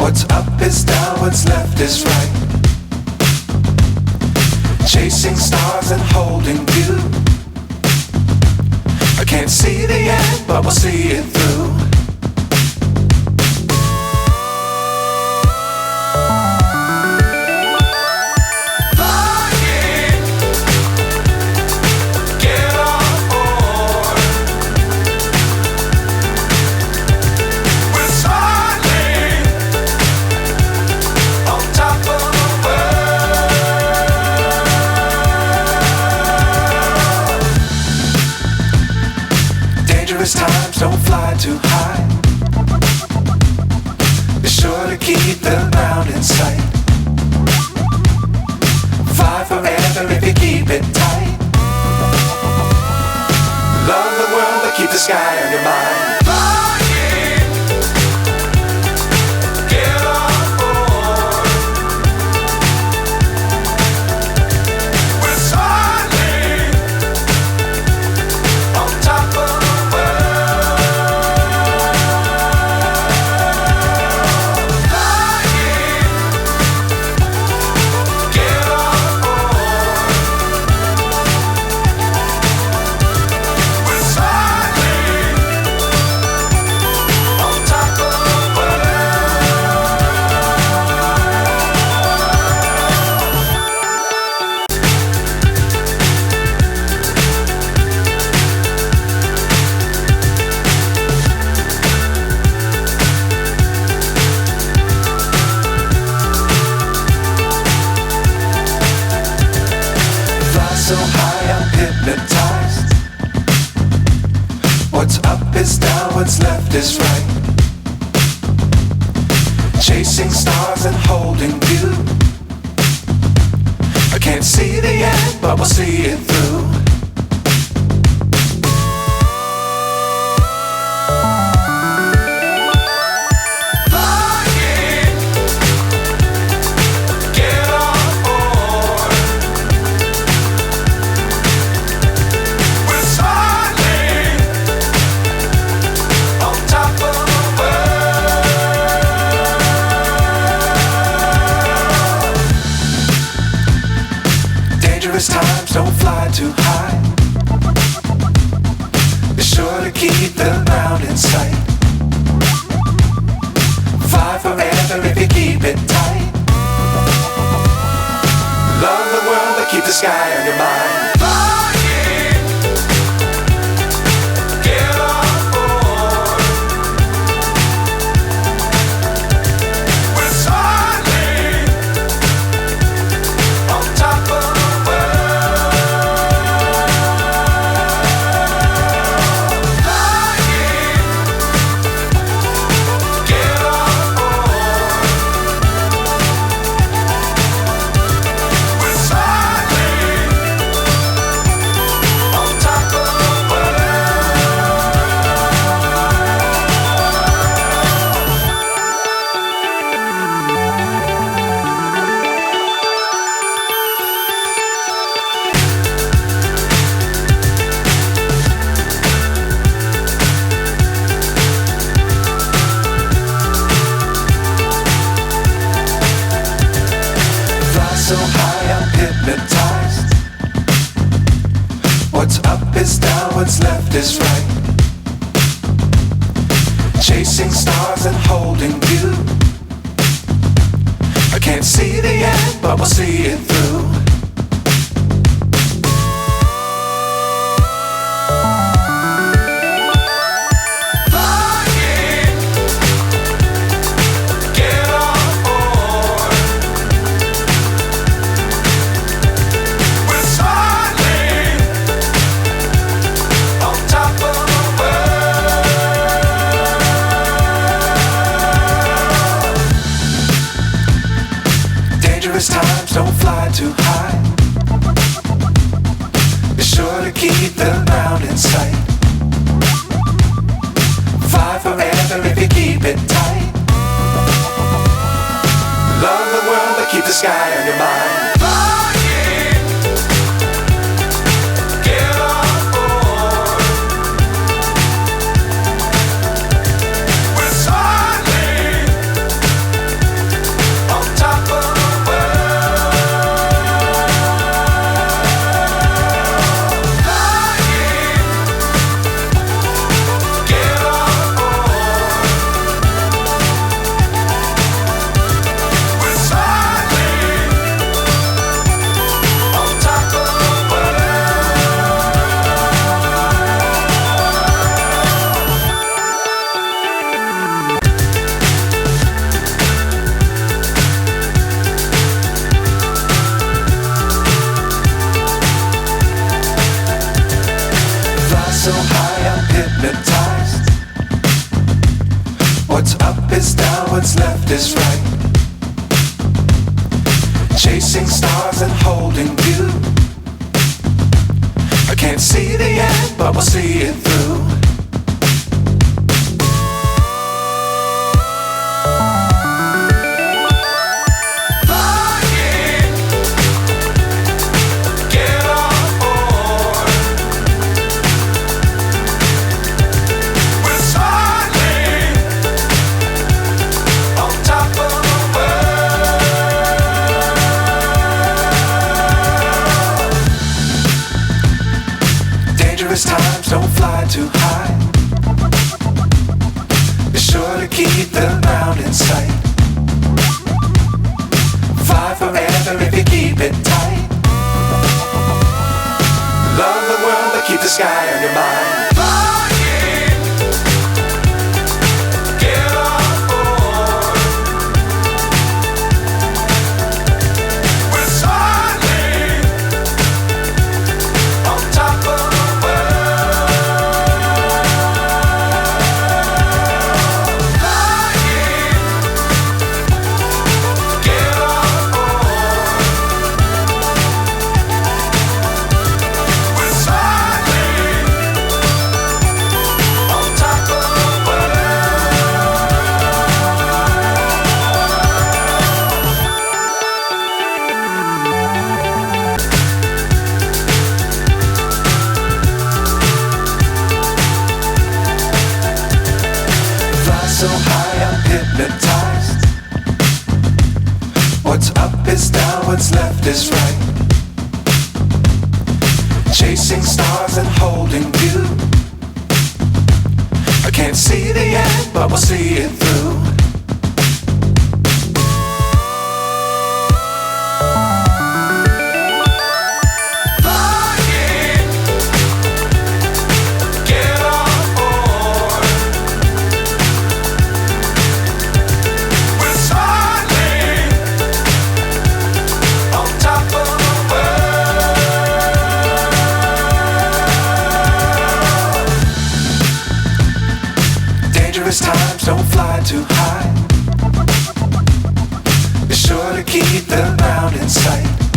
What's up is down, what's left is right. Chasing stars and holding you. I can't see the end, but we'll see it through. Times don't fly too high. Be sure to keep the ground in sight. Fly forever if you keep it tight. Love the world but keep the sky on your mind. So high I'm hypnotized. What's up is down, what's left is right. Chasing stars and holding you. I can't see the end, but we'll see it through. Times don't fly too high. Be sure to keep the ground in sight. Fly forever if you keep it tight. Love the world but keep the sky on your mind. So high I'm hypnotized. What's up is down, what's left is right. Chasing stars and holding you. I can't see the end, but we'll see it through. Times don't fly too high. Be sure to keep the ground in sight. Fly forever if you keep it tight. Love the world but keep the sky on your mind. hypnotized. What's up is down, what's left is right. Chasing stars and holding you. I can't see the end, but we'll see it through. Dangerous times, don't fly too high. Be sure to keep the ground in sight. Fly forever if you keep it tight. Love the world, but keep the sky on your mind. So high, I'm hypnotized. What's up is down, what's left is right. Chasing stars and holding you. I can't see the end, but we'll see it through. Dangerous times, don't fly too high. Be sure to keep the ground in sight.